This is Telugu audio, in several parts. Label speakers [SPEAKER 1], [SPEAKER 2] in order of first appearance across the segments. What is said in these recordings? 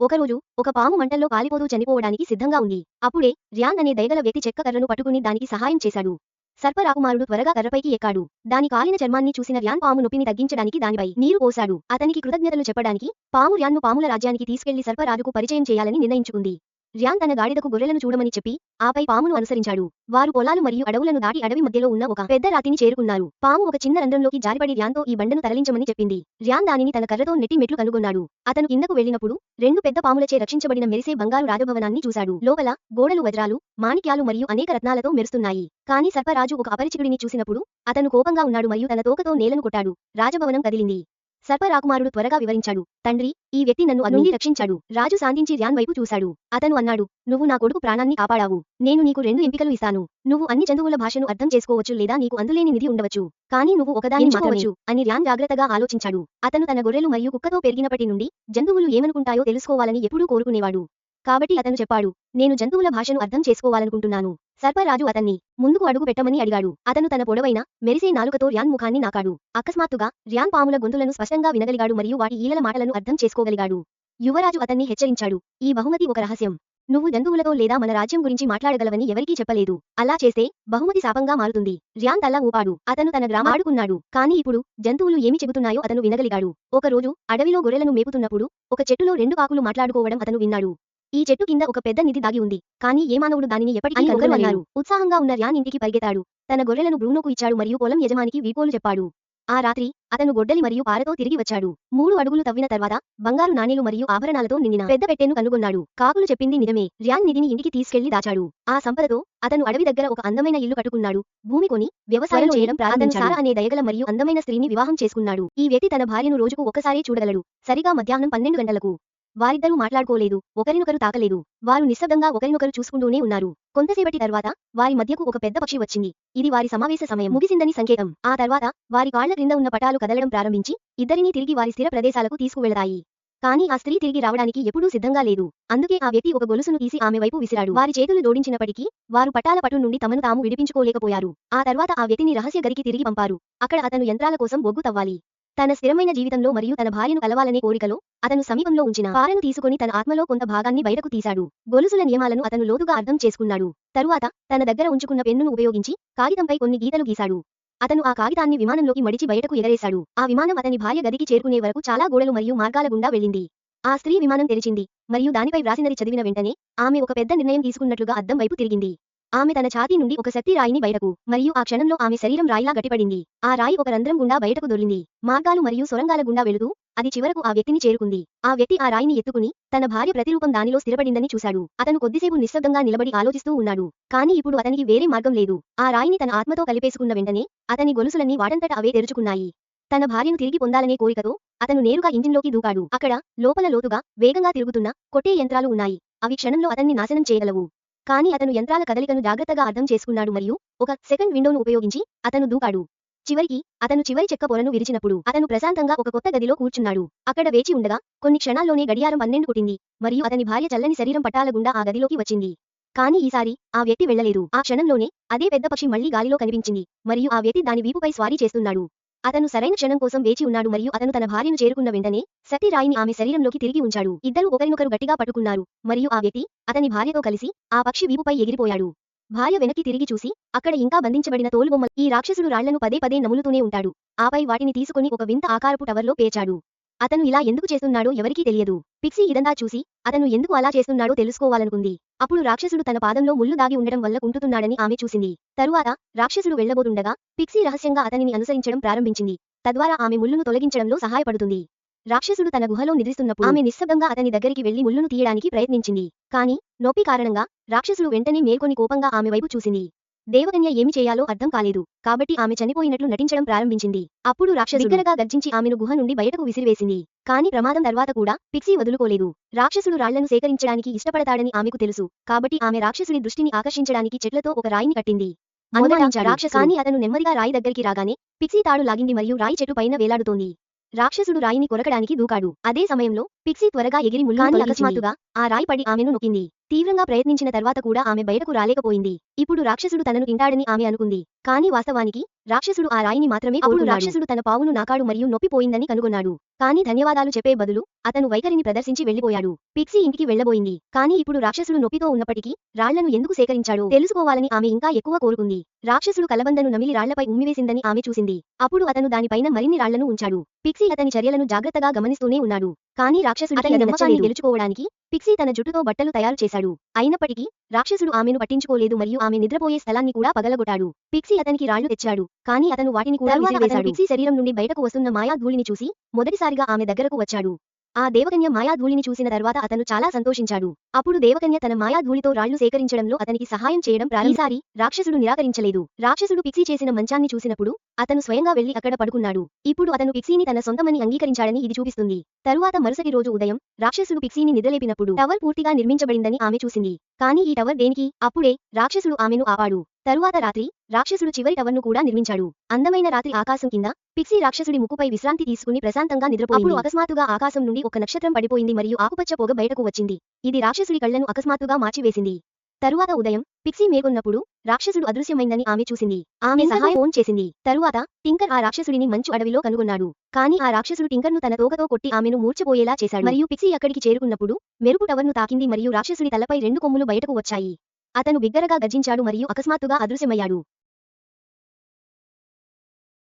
[SPEAKER 1] ఒకరోజు ఒక పాము మంటల్లో కాలిపోతూ చనిపోవడానికి సిద్ధంగా ఉంది. అప్పుడే ర్యాన్ అనే దయగల వ్యక్తి చెక్క కర్రను పట్టుకుని దానికి సహాయం చేశాడు. సర్పరాకుమారుడు త్వరగా కర్రపైకి ఎక్కాడు. దాని కాలిన చర్మాన్ని చూసిన ర్యాన్ పాము నొప్పిని తగ్గించడానికి దానిపై నీరు పోశాడు. అతనికి కృతజ్ఞతలు చెప్పడానికి పాము ర్యాన్ను పాముల రాజ్యానికి తీసుకెళ్లి సర్పరాజుకు పరిచయం చేయాలని నిర్ణయించుకుంది. ర్యాన్ తన గాడిదకు గొర్రెలను చూడమని చెప్పి ఆపై పామును అనుసరించాడు. వారు పొలాలు మరియు అడవులను దాటి అడవి మధ్యలో ఉన్న ఒక పెద్ద రాతిని చేరుకున్నారు. పాము ఒక చిన్న రంధ్రంలోకి జారిపడి ర్యాన్తో ఈ బండను తరలించమని చెప్పింది. ర్యాన్ దానిని తన కర్రతో నెట్టి మెట్లు కనుగొన్నాడు. అతను కిందకు వెళ్లినప్పుడు 2 పెద్ద పాములచే రక్షించబడిన మెరిసే బంగారు రాజభవనాన్ని చూశాడు. లోపల గోడలు వజ్రాలు, మాణిక్యాలు మరియు అనేక రత్నాలతో మెరుస్తున్నాయి. కానీ సర్పరాజు ఒక అపరిచితుడిని చూసినప్పుడు అతను కోపంగా ఉన్నాడు మరియు తన తోకతో నేలను కొట్టాడు. రాజభవనం కదిలింది. సర్పరాకుమారుడు త్వరగా వివరించాడు. తండ్రి, ఈ వ్యక్తి నన్ను నుండి రక్షించాడు. రాజు శాంతించి ర్యాన్ వైపు చూశాడు. అతను అన్నాడు, నువ్వు నా కొడుకు ప్రాణాన్ని కాపాడావు. నేను నీకు 2 ఎంపికలు ఇస్తాను. నువ్వు అన్ని జంతువుల భాషను అర్థం చేసుకోవచ్చు లేదా నీకు అందులేని నిధి ఉండవచ్చు. కానీ నువ్వు ఒకదాన్ని మాత్రమే అని ర్యాన్ జాగ్రత్తగా ఆలోచించాడు. అతను తన గొర్రెలు మరియు కుక్కతో పెరిగినప్పటి నుండి జంతువులు ఏమనుకుంటాయో తెలుసుకోవాలని ఎప్పుడూ కోరుకునేవాడు. కాబట్టి అతను చెప్పాడు, నేను జంతువుల భాషను అర్థం చేసుకోవాలనుకుంటున్నాను. సర్పరాజు అతన్ని ముందుకు అడుగు పెట్టమని అడిగాడు. అతను తన పొడవైన మెరిసే నాలుకతో ర్యాన్ ముఖాన్ని నాకాడు. అకస్మాత్తుగా ర్యాన్ పాముల గొంతులను స్పష్టంగా వినగలిగాడు మరియు వాటి ఈలల మాటలను అర్థం చేసుకోగలిగాడు. యువరాజు అతన్ని హెచ్చరించాడు, ఈ బహుమతి ఒక రహస్యం. నువ్వు జంతువులతో లేదా మన రాజ్యం గురించి మాట్లాడగలవని ఎవరికీ చెప్పలేదు. అలా చేస్తే బహుమతి శాపంగా మారుతుంది. ర్యాన్ తల ఊపాడు. అతను తన గ్రామం ఆడుకున్నాడు. కానీ ఇప్పుడు జంతువులు ఏమి చెబుతున్నాయో అతను వినగలిగాడు. ఒకరోజు అడవిలో గొర్రెలను మేపుతున్నప్పుడు ఒక చెట్టులో 2 కాకులు మాట్లాడుకోవడం అతను విన్నాడు. ఈ చెట్టు కింద ఒక పెద్ద నిధి దాగి ఉంది. కానీ ఏ మానవుడు దానిని ఎప్పటికీ కనుగొనలేరు. ఉత్సాహంగా ఉన్న ర్యాన్ ఇంటికి పరిగెత్తాడు. తన గొర్రెలను బ్రూనోకు ఇచ్చాడు మరియు పొలం యజమానికి వీడ్కోలు చెప్పాడు. ఆ రాత్రి అతను గొడ్డలి మరియు పారతో తిరిగి వచ్చాడు. 3 అడుగులు తవ్విన తర్వాత బంగారు నాణేలు మరియు ఆభరణాలతో నిండిన పెద్ద పెట్టెను కనుగొన్నాడు. కాకులు చెప్పింది నిజమే. ర్యాన్ నిధిని ఇంటికి తీసుకెళ్లి దాచాడు. ఆ సంపదతో అతను అడవి దగ్గర ఒక అందమైన ఇల్లు కట్టుకున్నాడు. భూమి కొని వ్యవసాయం చేయడం ప్రారంభించాడు. సారా అనే దయగల మరియు అందమైన స్త్రీని వివాహం చేసుకున్నాడు. ఈ వ్యక్తి తన భార్యను రోజుకు ఒక్కసారే చూడగలడు. సరిగా మధ్యాహ్నం 12 గంటలకు. వారిద్దరూ మాట్లాడుకోలేదు, ఒకరినొకరు తాకలేదు. వారు నిశ్శబ్దంగా ఒకరినొకరు చూసుకుంటూనే ఉన్నారు. కొంతసేపటి తర్వాత వారి మధ్యకు ఒక పెద్ద పక్షి వచ్చింది. ఇది వారి సమావేశ సమయం ముగిసిందని సంకేతం. ఆ తర్వాత వారి కాళ్ల క్రింద ఉన్న పటాలు కదలడం ప్రారంభించి ఇద్దరినీ తిరిగి వారి స్థిర ప్రదేశాలకు తీసుకువెళతాయి. కానీ ఆ స్త్రీ తిరిగి రావడానికి ఎప్పుడూ సిద్ధంగా లేదు. అందుకే ఆ వ్యక్తి ఒక గొలుసును తీసి ఆమె వైపు విసిరాడు. వారి చేతులు జోడించినప్పటికీ వారు పటాల పట్టు నుండి తమను తాము విడిపించుకోలేకపోయారు. ఆ తర్వాత ఆ వ్యక్తిని రహస్య గదికి తిరిగి పంపారు. అక్కడ అతను యంత్రాల కోసం బొగ్గు తవ్వాలి. తన స్థిరమైన జీవితంలో మరియు తన భార్యను కలవాలనే కోరికలో అతను సమీపంలో ఉంచిన పారను తీసుకుని తన ఆత్మలో కొంత భాగాన్ని బయటకు తీశాడు. గొలుసుల నియమాలను అతను లోతుగా అర్థం చేసుకున్నాడు. తరువాత తన దగ్గర ఉంచుకున్న పెన్నును ఉపయోగించి కాగితంపై కొన్ని గీతలు గీశాడు. అతను ఆ కాగితాన్ని విమానంలోకి మడిచి బయటకు ఎగరేశాడు. ఆ విమానం అతని భార్య గదికి చేరుకునే వరకు చాలా గోడలు మరియు మార్గాల గుండా వెళ్ళింది. ఆ స్త్రీ విమానం తెరిచింది మరియు దానిపై వ్రాసినది చదివిన వెంటనే ఆమె ఒక పెద్ద నిర్ణయం తీసుకున్నట్లుగా అద్దం వైపు తిరిగింది. ఆమె తన ఛాతీ నుండి ఒక శక్తి రాయిని బయటకు మరియు ఆ క్షణంలో ఆమె శరీరం రాయిలా గట్టిపడింది. ఆ రాయి ఒక రంధ్రం గుండా బయటకు దొర్లింది. మార్గాలు మరియు సొరంగాల గుండా వెళుతూ అది చివరకు ఆ వ్యక్తిని చేరుకుంది. ఆ వ్యక్తి ఆ రాయిని ఎత్తుకుని తన భార్య ప్రతిరూపం దానిలో స్థిరపడిందని చూశాడు. అతను కొద్దిసేపు నిశ్శబ్దంగా నిలబడి ఆలోచిస్తూ ఉన్నాడు. కానీ ఇప్పుడు అతనికి వేరే మార్గం లేదు. ఆ రాయిని తన ఆత్మతో కలిపేసుకున్న వెంటనే అతని గొలుసులన్నీ వాటంతట అవే తెరుచుకున్నాయి. తన భార్యను తిరిగి పొందాలనే కోరికతో అతను నేరుగా ఇంజిన్లోకి దూకాడు. అక్కడ లోపల లోతుగా వేగంగా తిరుగుతున్న కొట్టే యంత్రాలు ఉన్నాయి. అవి క్షణంలో అతన్ని నాశనం చేయగలవు. కానీ అతను యంత్రాల కదలికను జాగ్రత్తగా అర్థం చేసుకున్నాడు మరియు ఒక సెకండ్ విండోను ఉపయోగించి అతను దూకాడు. చివరికి అతను చివరి చెక్క పొరను విరిచినప్పుడు అతను ప్రశాంతంగా ఒక కొత్త గదిలో కూర్చున్నాడు. అక్కడ వేచి ఉండగా కొన్ని క్షణాల్లోనే గడియారం 12 కొట్టింది మరియు అతని భార్య చల్లని శరీరం పట్టాల గుండా ఆ గదిలోకి వచ్చింది. కానీ ఈసారి ఆ వ్యక్తి వెళ్లలేదు. ఆ క్షణంలోనే అదే పెద్ద పక్షి మళ్లీ గాలిలో కనిపించింది మరియు ఆ వ్యక్తి దాని వీపుపై స్వారీ చేస్తున్నాడు. అతను సరైన క్షణం కోసం వేచి ఉన్నాడు మరియు అతను తన భార్యను చేరుకున్న వెంటనే శక్తి రాయిని ఆమె శరీరంలోకి తిరిగి ఉంచాడు. ఇద్దరూ ఒకరినొకరు గట్టిగా పట్టుకున్నారు మరియు ఆ వ్యక్తి అతని భార్యతో కలిసి ఆ పక్షి వీపుపై ఎగిరిపోయాడు. భార్య వెనక్కి తిరిగి చూసి అక్కడ ఇంకా బంధించబడిన తోలుబొమ్మ. ఈ రాక్షసుడు రాళ్లను పదే పదే నములుతూనే ఉంటాడు. ఆపై వాటిని తీసుకుని ఒక వింత ఆకారపు టవర్లో పేర్చాడు. అతను ఇలా ఎందుకు చేస్తున్నాడో ఎవరికీ తెలియదు. పిక్సీ ఇదంతా చూసి అతను ఎందుకు అలా చేస్తున్నాడో తెలుసుకోవాలనుకుంది. అప్పుడు రాక్షసుడు తన పాదంలో ముళ్ళు దాగి ఉండడం వల్ల కుంటుతున్నాడని ఆమె చూసింది. తరువాత రాక్షసుడు వెళ్లబోతుండగా పిక్సీ రహస్యంగా అతనిని అనుసరించడం ప్రారంభించింది. తద్వారా ఆమె ముళ్ళును తొలగించడంలో సహాయపడుతుంది. రాక్షసుడు తన గుహలో నిద్రిస్తున్నప్పుడు ఆమె నిశ్శబ్దంగా అతని దగ్గరికి వెళ్లి ముళ్ళును తీయడానికి ప్రయత్నించింది. కానీ నొప్పి కారణంగా రాక్షసుడు వెంటనే మేల్కొని కోపంగా ఆమె వైపు చూసింది. దేవకన్య ఏమి చేయాలో అర్థం కాలేదు. కాబట్టి ఆమె చనిపోయినట్లు నటించడం ప్రారంభించింది. అప్పుడు రాక్షసుడు బిగ్గరగా గర్జించి ఆమెను గుహ నుండి బయటకు విసిరివేసింది. కానీ ప్రమాదం తర్వాత కూడా పిక్సీ వదులుకోలేదు. రాక్షసుడు రాళ్లను సేకరించడానికి ఇష్టపడతాడని ఆమెకు తెలుసు. కాబట్టి ఆమె రాక్షసుడి దృష్టిని ఆకర్షించడానికి చెట్లతో ఒక రాయిని కట్టింది. అనుమానించాడు రాక్షసుడు. కానీ అతను నెమ్మదిగా రాయి దగ్గరికి రాగానే పిక్సీ తాడు లాగింది మరియు రాయి చెట్టు పైన వేలాడుతోంది. రాక్షసుడు రాయిని కొరకడానికి దూకాడు. అదే సమయంలో పిక్సీ త్వరగా ఎగిరి ముళ్ళును తొలగించింది. అకస్మాత్తుగా ఆ రాయి పడి ఆమెను నొక్కింది. తీవ్రంగా ప్రయత్నించిన తర్వాత కూడా ఆమె బయటకు రాలేకపోయింది. ఇప్పుడు రాక్షసుడు తనను తింటాడని ఆమె అనుకుంది. కానీ వాస్తవానికి రాక్షసుడు ఆ రాయిని మాత్రమే కోరుకున్నాడు. రాక్షసుడు తన పావును నాకాడు మరియు నొప్పి పోయిందని కనుగొన్నాడు. కానీ ధన్యవాదాలు చెప్పే బదులు అతను వైఖరిని ప్రదర్శించి వెళ్లిపోయాడు. పిక్సీ ఇంటికి వెళ్లబోయింది. కానీ ఇప్పుడు రాక్షసుడు నొప్పితో ఉన్నప్పటికీ రాళ్లను ఎందుకు సేకరించాడో తెలుసుకోవాలని ఆమె ఇంకా ఎక్కువ కోరుకుంది. రాక్షసుడు కలబందను నమిలి రాళ్లపై ఉమ్మివేసిందని ఆమె చూసింది. అప్పుడు అతను దానిపైన మరిన్ని రాళ్లను ఉంచాడు. పిక్సీ అతని చర్యలను జాగ్రత్తగా గమనిస్తూనే ఉన్నాడు. కానీ రాక్షసుడికి అతని నమ్మకాన్ని గెలుచుకోవడానికి పిక్సీ తన జుట్టుతో బట్టలు తయారు చేశాడు. అయినప్పటికీ రాక్షసుడు ఆమెను పట్టించుకోలేదు మరియు ఆమె నిద్రపోయే స్థలాన్ని కూడా పగలగొట్టాడు. పిక్సీ అతనికి రాళ్లు తెచ్చాడు. కానీ అతను వాటిని కూడా విసిరివేశాడు. పిక్సీ శరీరం నుండి బయటకు వస్తున్న మాయా ధూళిని చూసి మొదటిసారిగా ఆమె దగ్గరకు వచ్చాడు. ఆ దేవకన్య మాయా ధూళిని చూసిన తర్వాత అతను చాలా సంతోషించాడు. అప్పుడు దేవకన్య తన మాయా ధూళితో రాళ్లు సేకరించడంలో అతనికి సహాయం చేయడం ఈసారి రాక్షసుడు నిరాకరించలేదు. రాక్షసుడు పిక్సీ చేసిన మంచాన్ని చూసినప్పుడు అతను స్వయంగా వెళ్లి అక్కడ పడుకున్నాడు. ఇప్పుడు అతను పిక్సీని తన సొంతమని అంగీకరించాడని ఇది చూపిస్తుంది. తరువాత మరుసటి రోజు ఉదయం రాక్షసుడు పిక్సీని నిద్రలేపినప్పుడు టవర్ పూర్తిగా నిర్మించబడిందని ఆమె చూసింది. కానీ ఈ టవర్ దేనికి? అప్పుడే రాక్షసుడు ఆమెను ఆపాడు. తరువాత రాత్రి రాక్షసుడు చివరి టవర్ను కూడా నిర్మించాడు. అందమైన రాత్రి ఆకాశం కింద పిక్సీ రాక్షసుడి ముక్కుపై విశ్రాంతి తీసుకుని ప్రశాంతంగా నిద్రపోయింది. అప్పుడు అకస్మాత్తుగా ఆకాశం నుండి ఒక నక్షత్రం పడిపోయింది మరియు ఆకుపచ్చ పొగ బయటకు వచ్చింది. ఇది రాక్షసుడి కళ్లను అకస్మాత్తుగా మార్చివేసింది. తరువాత ఉదయం పిక్సీ మేల్కొన్నప్పుడు రాక్షసుడు అదృశ్యమైందని ఆమె చూసింది. ఆమె సహాయం ఫోన్ చేసింది. తరువాత టింకర్ ఆ రాక్షసుడిని మంచు అడవిలో కనుగొన్నాడు. కానీ ఆ రాక్షసుడు టింకర్ను తన తోకతో కొట్టి ఆమెను మూర్ఛపోయేలా చేశాడు. మరియు పిక్సీ అక్కడికి చేరుకున్నప్పుడు మెరుపు టవర్ను తాకింది మరియు రాక్షసుడి తలపై 2 కొమ్ములు బయటకు వచ్చాయి. అతను బిగ్గరగా గర్జించాడు మరియు అకస్మాత్తుగా అదృశ్యమయ్యాడు.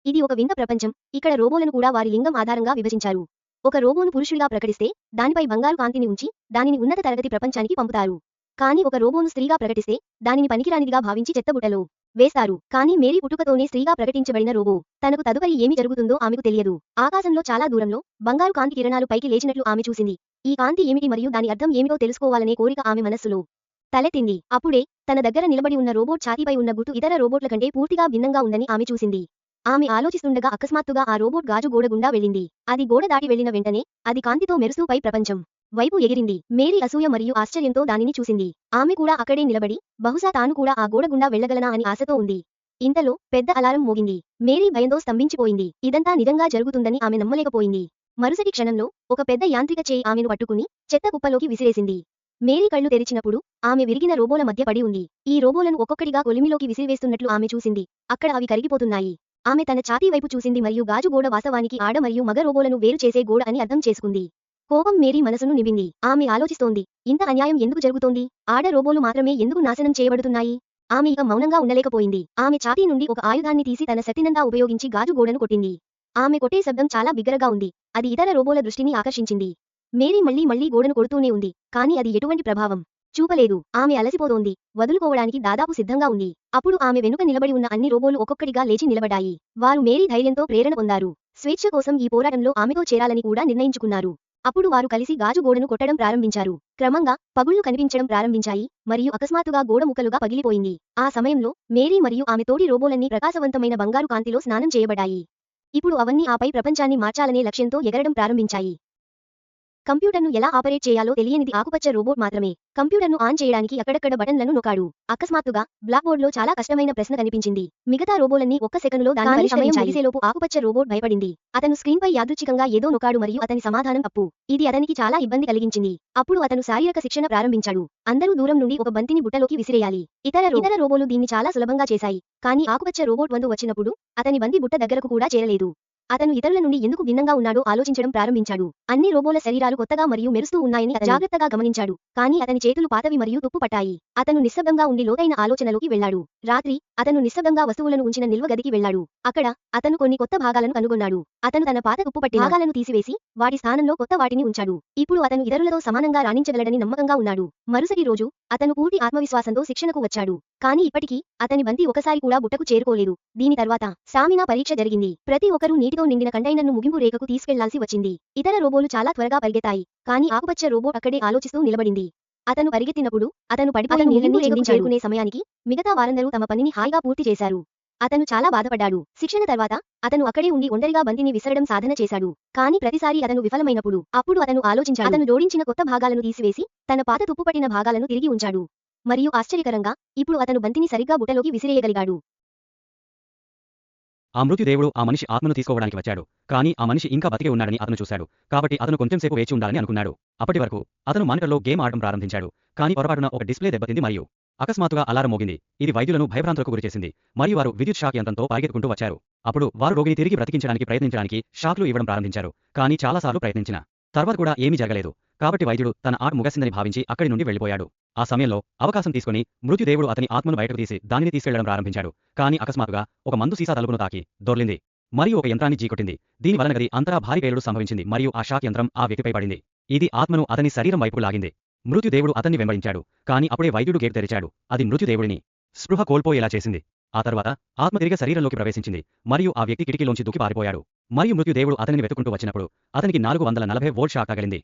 [SPEAKER 1] ఇది ఒక వింత ప్రపంచం. ఇక్కడ రోబోలను కూడా వారి లింగం ఆధారంగా విభజించారు. ఒక రోబోను పురుషుడిగా ప్రకటిస్తే దానిపై బంగారు కాంతిని ఉంచి దానిని ఉన్నత తరగతి ప్రపంచానికి పంపుతారు. కానీ ఒక రోబోను స్త్రీగా ప్రకటిస్తే దానిని పనికిరానిదిగా భావించి చెత్తబుట్టలో వేస్తారు. కానీ మేరీ పుట్టుకతోనే స్త్రీగా ప్రకటించబడిన రోబో తనకు తదుపరి ఏమి జరుగుతుందో ఆమెకు తెలియదు. ఆకాశంలో చాలా దూరంలో బంగారు కాంతి కిరణాలు పైకి లేచినట్లు ఆమె చూసింది. ఈ కాంతి ఏమిటి మరియు దాని అర్థం ఏమిటో తెలుసుకోవాలనే కోరిక ఆమె మనస్సులో తలెత్తింది. అప్పుడే తన దగ్గర నిలబడి ఉన్న రోబోట్ ఛాతీపై ఉన్న గుర్తు ఇతర రోబోట్ల కంటే పూర్తిగా భిన్నంగా ఉందని ఆమె చూసింది. ఆమె ఆలోచిస్తుండగా అకస్మాత్తుగా ఆ రోబోట్ గాజు గోడ గుండా వెళ్ళింది. అది గోడ దాటి వెళ్లిన వెంటనే అది కాంతితో మెరుస్తూ పై ప్రపంచం వైపు ఎగిరింది. మేరీ అసూయ మరియు ఆశ్చర్యంతో దానిని చూసింది. ఆమె కూడా అక్కడే నిలబడి బహుశా తాను కూడా ఆ గోడ గుండా వెళ్లగలనా అని ఆశతో ఉంది. ఇంతలో పెద్ద అలారం మోగింది. మేరీ భయంతో స్తంభించిపోయింది. ఇదంతా నిజంగా జరుగుతుందని ఆమె నమ్మలేకపోయింది. మరుసటి క్షణంలో ఒక పెద్ద యాంత్రిక చేయి ఆమెను పట్టుకుని చెత్త కుప్పలోకి విసిరేసింది. మేరీ కళ్ళు తెరిచినప్పుడు ఆమె విరిగిన రోబోల మధ్య పడి ఉంది. ఈ రోబోలను ఒక్కొక్కటిగా కొలిమిలోకి విసిరివేస్తున్నట్లు ఆమె చూసింది. అక్కడ అవి కరిగిపోతున్నాయి. ఆమె తన ఛాతీ వైపు చూసింది మరియు గాజు గోడ వాస్తవానికి ఆడ మరియు మగ రోబోలను వేరు చేసే గోడ అని అర్థం చేసుకుంది. కోపం మేరీ మనసును నింపింది. ఆమె ఆలోచిస్తోంది, ఇంత అన్యాయం ఎందుకు జరుగుతోంది? ఆడ రోబోలు మాత్రమే ఎందుకు నాశనం చేయబడుతున్నాయి? ఆమె ఇక మౌనంగా ఉండలేకపోయింది. ఆమె ఛాతీ నుండి ఒక ఆయుధాన్ని తీసి తన శక్తినంతా ఉపయోగించి గాజు గోడను కొట్టింది. ఆమె కొట్టే శబ్దం చాలా బిగ్గరగా ఉంది. అది ఇతర రోబోల దృష్టిని ఆకర్షించింది. మేరీ మళ్లీ గోడను కొడుతూనే ఉంది. కానీ అది ఎటువంటి ప్రభావం చూపలేదు. ఆమె అలసిపోతోంది. వదులుకోవడానికి దాదాపు సిద్ధంగా ఉంది. అప్పుడు ఆమె వెనుక నిలబడి ఉన్న అన్ని రోబోలు ఒక్కొక్కటిగా లేచి నిలబడ్డాయి. వారు మేరీ ధైర్యంతో ప్రేరణ పొందారు. స్వేచ్ఛ కోసం ఈ పోరాటంలో ఆమెతో చేరాలని కూడా నిర్ణయించుకున్నారు. అప్పుడు వారు కలిసి గాజు గోడను కొట్టడం ప్రారంభించారు. క్రమంగా పగుళ్లు కనిపించడం ప్రారంభించాయి మరియు అకస్మాత్తుగా గోడ ముక్కలుగా పగిలిపోయింది. ఆ సమయంలో మేరీ మరియు ఆమె తోటి రోబోలన్నీ ప్రకాశవంతమైన బంగారు కాంతిలో స్నానం చేయబడ్డాయి. ఇప్పుడు అవన్నీ ఆపై ప్రపంచాన్ని మార్చాలనే లక్ష్యంతో ఎగరడం ప్రారంభించాయి. కంప్యూటర్ను ఎలా ఆపరేట్ చేయాలో తెలియనిది ఆకుపచ్చ రోబోట్ మాత్రమే. కంప్యూటర్ను ఆన్ చేయడానికి అక్కడక్కడ బటన్లను నొక్కాడు. అకస్మాత్తుగా బ్లాక్ బోర్డ్లో చాలా కష్టమైన ప్రశ్న కనిపించింది. మిగతా రోబోలన్నీ ఒక్క సెకనులో దాని పరిష్కరించాయి. ముగిసేలోపు ఆకుపచ్చ రోబోట్ భయపడింది. అతను స్క్రీన్పై యాదృచ్ఛికంగా ఏదో నొక్కాడు మరియు అతని సమాధానం తప్పు. ఇది అతనికి చాలా ఇబ్బంది కలిగించింది. అప్పుడు అతను శారీరక శిక్షణ ప్రారంభించాడు. అందరూ దూరం నుండి ఒక బంతిని బుట్టలోకి విసిరేయాలి. ఇతర రోబోలు దీన్ని చాలా సులభంగా చేశాయి. కానీ ఆకుపచ్చ రోబోట్ వంతు వచ్చినప్పుడు అతని బంతి బుట్ట దగ్గరకు కూడా చేరలేదు. అతను ఇతరుల నుండి ఎందుకు భిన్నంగా ఉన్నాడో ఆలోచించడం ప్రారంభించాడు. అన్ని రోబోల శరీరాలు కొత్తగా మరియు మెరుస్తూ ఉన్నాయని అతను జాగ్రత్తగా గమనించాడు. కానీ అతని చేతులు పాతవి మరియు తుప్పు పట్టాయి. అతను నిశ్శబ్దంగా ఉండి లోతైన ఆలోచనలోకి వెళ్లాడు. రాత్రి అతను నిశ్శబ్దంగా వస్తువులను ఉంచిన నిల్వ గదికి వెళ్లాడు. అక్కడ అతను కొన్ని కొత్త భాగాలను కనుగొన్నాడు. అతను తన పాత తుప్పు పట్టిన భాగాలను తీసివేసి వాటి స్థానంలో కొత్త వాటిని ఉంచాడు. ఇప్పుడు అతను ఇతరులతో సమానంగా రాణించగలడని నమ్మకంగా ఉన్నాడు. మరుసటి రోజు అతను పూర్తి ఆత్మవిశ్వాసంతో శిక్షణకు వచ్చాడు. కానీ ఇప్పటికీ అతని బంతి ఒకసారి కూడా బుట్టకు చేరుకోలేదు. దీని తర్వాత స్టామినా పరీక్ష జరిగింది. ప్రతి ఒక్కరూ నీటితో నిండిన కంటైనర్ను ముగింపు రేఖకు తీసుకెళ్లాల్సి వచ్చింది. ఇతర రోబోలు చాలా త్వరగా పరిగెత్తాయి. కానీ ఆకుపచ్చ రోబోట్ అక్కడే ఆలోచిస్తూ నిలబడింది. అతను పరిగెత్తినప్పుడు అతను పడిపోయి నీళ్లన్నీ చేరుకునే సమయానికి మిగతా వారందరూ తమ పనిని హాయిగా పూర్తి చేశారు. అతను చాలా బాధపడ్డాడు. శిక్షణ తర్వాత అతను అక్కడే ఉండి ఒంటరిగా బంతిని విసరడం సాధన చేశాడు. కానీ ప్రతిసారి అతను విఫలమైనప్పుడు అప్పుడు అతను ఆలోచించాడు. అతను జోడించిన కొత్త భాగాలను తీసివేసి తన పాత తుప్పుపట్టిన భాగాలను తిరిగి ఉంచాడు. మరియు ఆశ్చర్యకరంగా ఇప్పుడు అతను బంతిని సరిగ్గా బుట్టలోకి విసిరేయగలిగాడు.
[SPEAKER 2] ఆ మృత్యుదేవుడు ఆ మనిషి ఆత్మను తీసుకోవడానికి వచ్చాడు. కానీ ఆ మనిషి ఇంకా బతికే ఉన్నాడని అతను చూశాడు. కాబట్టి అతను కొంచెంసేపు వేచి ఉండాలని అనుకున్నాడు. అప్పటి వరకు అతను మానిటర్లో గేమ్ ఆడటం ప్రారంభించాడు. కానీ పొరపాటున ఒక డిస్ప్లే దెబ్బతింది మరియు అకస్మాత్తుగా అలారం మోగింది. ఇది వైద్యులను భయభ్రాంతులకు గురిచేసింది మరియు వారు విద్యుత్ షాక్ యంత్రంతో పరిగెత్తుకుంటూ వచ్చారు. అప్పుడు వారు రోగిని తిరిగి బ్రతికించడానికి ప్రయత్నించడానికి షాక్లు ఇవ్వడం ప్రారంభించారు. కానీ చాలాసార్లు ప్రయత్నించిన తర్వాత కూడా ఏమీ జరగలేదు. కాబట్టి వైద్యుడు తన ఆట ముగిసిందని భావించి అక్కడి నుండి వెళ్లిపోయాడు. ఆ సమయంలో అవకాశం తీసుకుని మృత్యుదేవుడు అతని ఆత్మను బయటకు తీసి దానిని తీసుకెళ్లడం ప్రారంభించాడు. కానీ అకస్మాత్తుగా ఒక మందు సీసా తలుపును తాకి దొర్లింది మరియు ఒక యంత్రాన్ని ఢీకొట్టింది. దీని వలన గది అంతటా భారీ పేలుడు సంభవించింది మరియు ఆ షాక్ యంత్రం ఆ వ్యక్తిపై పడింది. ఇది ఆత్మను అతని శరీరం వైపుకు లాగింది. మృత్యుదేవుడు అతన్ని వెంబడించాడు. కానీ అప్పుడే వైద్యుడు గేటు తెరిచాడు. అది మృత్యుదేవుడిని స్పృహ కోల్పోయేలా చేసింది. ఆ తర్వాత ఆత్మ తిరిగి శరీరంలోకి ప్రవేశించింది మరియు ఆ వ్యక్తి కిటికీలోంచి దూకి పారిపోయాడు. మరియు మృత్యుదేవుడు అతనిని వెతుకుంటూ వచ్చినప్పుడు అతనికి 440 వోల్ట్ షాక్ తగిలింది.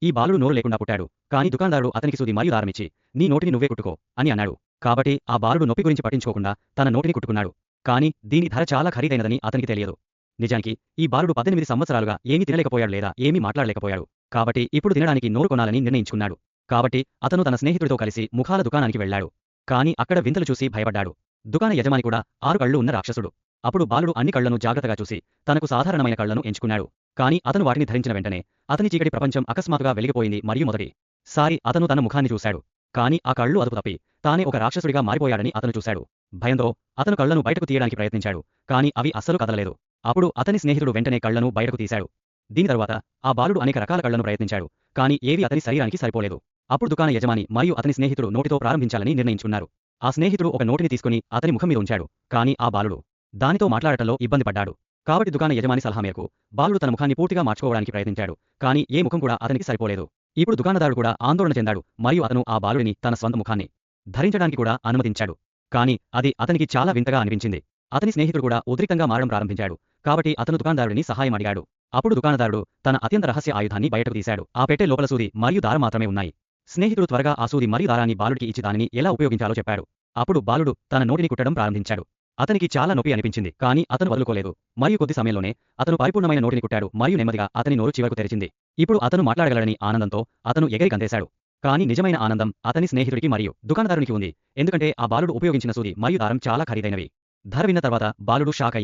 [SPEAKER 2] ఈ బాలుడు నోరు లేకుండా పుట్టాడు. కానీ దుకాణదారుడు అతనికి సూది మరియు దారమిచ్చి నీ నోటిని నువ్వే కుట్టుకో అని అన్నాడు. కాబట్టి ఆ బాలుడు నొప్పి గురించి పట్టించుకోకుండా తన నోటిని కుట్టుకున్నాడు. కానీ దీని ధర చాలా ఖరీదైనదని అతనికి తెలియదు. నిజానికి ఈ బాలుడు 18 సంవత్సరాలుగా ఏమీ తినలేకపోయాడు లేదా ఏమీ మాట్లాడలేకపోయాడు. కాబట్టి ఇప్పుడు తినడానికి నోరు కొనాలని నిర్ణయించుకున్నాడు. కాబట్టి అతను తన స్నేహితుడితో కలిసి ముఖాల దుకాణానికి వెళ్ళాడు. కానీ అక్కడ వింతలు చూసి భయపడ్డాడు. దుకాణ యజమాని కూడా 6 కళ్ళు ఉన్న రాక్షసుడు. అప్పుడు బాలుడు అన్ని కళ్లను జాగ్రత్తగా చూసి తనకు సాధారణమైన కళ్లను ఎంచుకున్నాడు. కానీ అతను వాటిని ధరించిన వెంటనే అతని చీకటి ప్రపంచం అకస్మాత్తుగా వెలిగిపోయింది మరియు మొదటిసారి అతను తన ముఖాన్ని చూశాడు. కానీ ఆ కళ్ళు అదుపు తప్పి తానే ఒక రాక్షసుడిగా మారిపోయాడని అతను చూశాడు. భయంతో అతను కళ్లను బయటకు తీయడానికి ప్రయత్నించాడు. కానీ అవి అస్సలు కదలలేదు. అప్పుడు అతని స్నేహితుడు వెంటనే కళ్లను బయటకు తీశాడు. దీని తరువాత ఆ బాలుడు అనేక రకాల కళ్లను ప్రయత్నించాడు. కానీ ఏవి అతని శరీరానికి సరిపోలేదు. అప్పుడు దుకాణ యజమాని మరియు అతని స్నేహితుడు నోటితో ప్రారంభించాలని నిర్ణయించుకున్నారు. ఆ స్నేహితుడు ఒక నోటిని తీసుకుని అతని ముఖం మీద ఉంచాడు. కానీ ఆ బాలుడు దానితో మాట్లాడటంలో ఇబ్బంది పడ్డాడు. కాబట్టి దుకాణ యజమాని సలహా మేరకు బాలుడు తన ముఖాన్ని పూర్తిగా మార్చుకోవడానికి ప్రయత్నించాడు. కానీ ఏ ముఖం కూడా అతనికి సరిపోలేదు. ఇప్పుడు దుకాణదారుడు కూడా ఆందోళన చెందాడు మరియు అతను ఆ బాలుడిని తన స్వంత ముఖాన్ని ధరించడానికి కూడా అనుమతించాడు. కానీ అది అతనికి చాలా వింతగా అనిపించింది. అతని స్నేహితుడు కూడా ఉద్రిక్తంగా మారడం ప్రారంభించాడు. కాబట్టి అతను దుకాణదారుడిని సహాయం అడిగాడు. అప్పుడు దుకాణదారుడు తన అత్యంత రహస్య ఆయుధాన్ని బయటకు తీశాడు. ఆ పెట్టె లోపల సూది మరియు దారం మాత్రమే ఉన్నాయి. స్నేహితుడు త్వరగా ఆ సూది మరియు దారాన్ని బాలుడికి ఇచ్చి దానిని ఎలా ఉపయోగించాలో చెప్పాడు. అప్పుడు బాలుడు తన నోటిని కుట్టడం ప్రారంభించాడు. అతనికి చాలా నొప్పి అనిపించింది. కానీ అతను వదులుకోలేదు మరియు కొద్ది సమయంలోనే అతను పరిపూర్ణమైన నోటిని కుట్టాడు మరియు నెమ్మదిగా అతని నోరు చివరకు తెరిచింది. ఇప్పుడు అతను మాట్లాడగలడని ఆనందంతో అతను ఎగిరి గంతేశాడు. కానీ నిజమైన ఆనందం అతని స్నేహితుడికి మరియు దుకాణదారునికి ఉంది. ఎందుకంటే ఆ బాలుడు ఉపయోగించిన సూది మరియు దారం చాలా ఖరీదైనవి. ధర విన్న తర్వాత బాలుడు షాక్ అయ్యాడు.